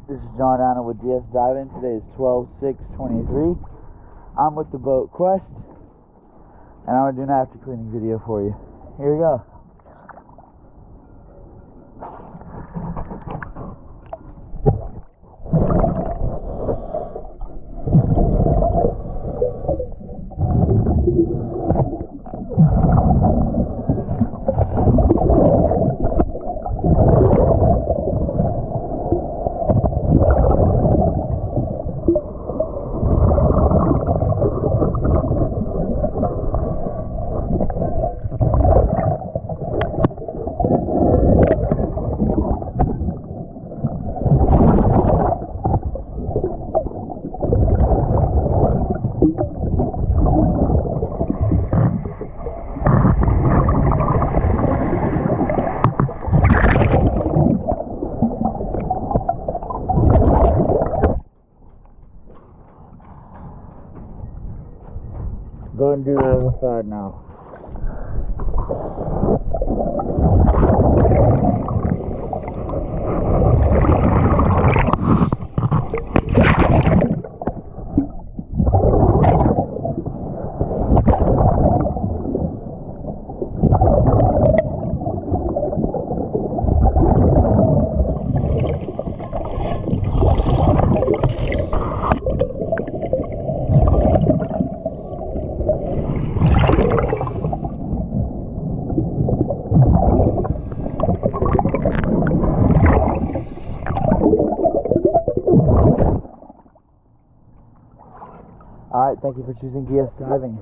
This is John Anna with DS Diving. Today is 12/6/23. I'm with the boat Quest, and I'm going to do an after cleaning video for you. Here we go. Go ahead and do the other side now. Alright, thank you for choosing DS Diving.